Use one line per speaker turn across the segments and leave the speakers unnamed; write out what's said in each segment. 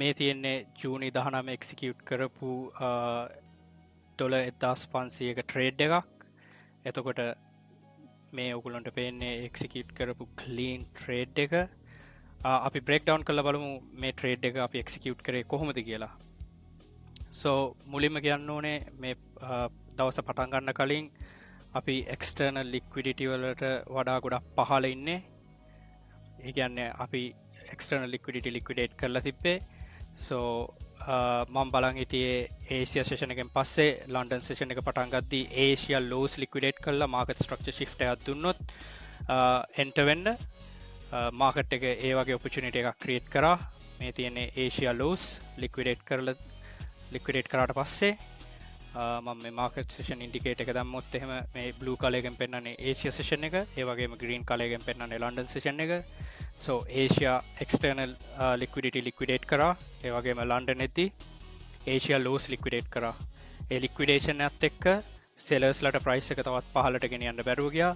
මේ තියෙන්නේ ජූනි 19 එක්සිකියුට් කරපු ඩොලර් 1500ක ට්‍රේඩ් එකක්. එතකොට මේ ඔයගොල්ලන්ට පේන්නේ එක්සිකියුට් කරපු ක්ලීන් ට්‍රේඩ් එක. අපි බ්‍රේක් ඩවුන් කරලා බලමු මේ ට්‍රේඩ් එක අපි එක්සිකියුට් කරේ කොහොමද කියලා. සෝ මුලින්ම කියන්න ඕනේ මේ දවස පටන් ගන්න කලින් අපි එක්ස්ටර්නල් ලික්විඩිටි වලට වඩා ගොඩක් පහළ ඉන්නේ. ඒ කියන්නේ අපි එක්ස්ටර්නල් ලික්විඩිටි ලික්විඩේට් කරලා තිබ්බේ. සෝ මම බලන් හිටියේ ඒසියා සෙෂන් එකෙන් පස්සේ ලන්ඩන් සෙෂන් එක පටන් ගද්දී ඒෂියා ලෝස් ලික්විඩේට් කරලා මාකට් ස්ට්‍රක්චර් ෂිෆ්ට් එකක් දුන්නොත් එන්ටර් වෙන්න මාකට් එක ඒ වගේ ඔපචුනිටි එකක් ක්‍රියේට් කරා. මේ තියෙන්නේ ඒෂියා ලෝස් ලික්විඩේට් කරාට පස්සේ මම මේ මාකට් සෙෂන් ඉන්ඩිකේටර් එක දැම්මොත් එහෙම මේ බ්ලූ කලර් එකෙන් පෙන්නන්නේ ඒෂියා සෙෂන් එක, ඒ වගේම ග්‍රීන් කලර් එකෙන් පෙන්නන්නේ ලන්ඩන් සෙෂන් එක. සෝ ඒෂියා එක්ස්ටර්නල් ලික්විඩිටි ලික්විඩේට් කරා, ඒ වගේම ලන්ඩන් එද්දී ඒෂියා ලෝස් ලික්විඩේට් කරා. ඒ ලික්විඩේෂන් එකත් එක්ක සෙලර්ස්ලට ප්‍රයිස් එක තවත් පහළට ගෙනියන්න බැරුව ගියා.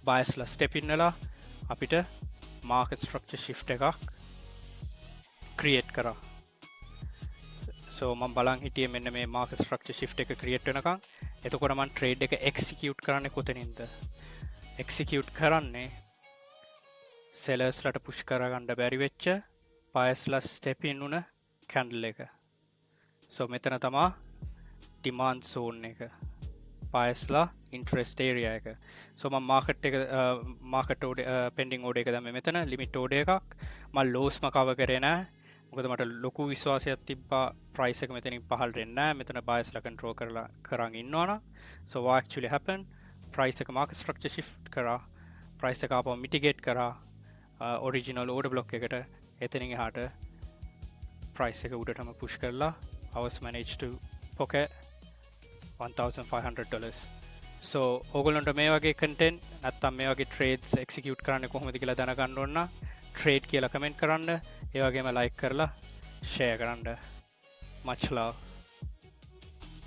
බයස්ලා ස්ටෙප් ඉන්නලා අපිට මාකට් ස්ට්‍රක්චර් ෂිෆ්ට් එකක් ක්‍රියේට් කරා. සෝ මම බලන් හිටියේ මෙන්න මේ මාකට් ස්ට්‍රක්චර් ෂිෆ්ට් එක ක්‍රියේට් වෙනකන්. එතකොට මම ට්‍රේඩ් එක එක්සිකියුට් කරන්නේ කොතනින්ද? එක්සිකියුට් කරන්නේ සෙලර්ස්ලට පුෂ් කරගන්න බැරි වෙච්ච බයස්ලා ස්ටෙප් ඉන් උන කැන්ඩල් එක. සෝ මෙතන තමා ඩිමාන්ඩ් සෝන් එක, බයස්ලා ඉන්ටරෙස්ට් ඒරියා එක. සෝ මම මාකට් පෙන්ඩින් ඕඩර් එක දැම්මේ මෙතන ලිමිට් ඕඩර් එකක්. මම ලෝස්ම කවර් කරේ නැහැ. මොකද මට ලොකු විශ්වාසයක් තිබ්බා ප්‍රයිස් එක මෙතනින් පහළට එන්නේ නැහැ. මෙතන බයස්ලා කන්ට්‍රෝල් කරන් ඉන්නවනම්. So what actually happened? Price එක මාකට් ස්ට්‍රක්චර් ෂිෆ්ට් කරා. ප්‍රයිස් එක ආපහු මිටිගේට් කරා ඔරිජිනල් ඕඩර් බ්ලොක් එකට. එතනින් එහාට ප්‍රයිස් එක උඩටම පුෂ් කරලා I was managed to pocket $1,500. So ඕගොල්ලන්ට මේ වගේ content නැත්තම් මේ වගේ trades execute කරන්න කොහොමද කියලා දැනගන්න ඕන නම් trade කියලා comment කරන්න, ඒ වගේම like කරලා share කරන්න. Much love.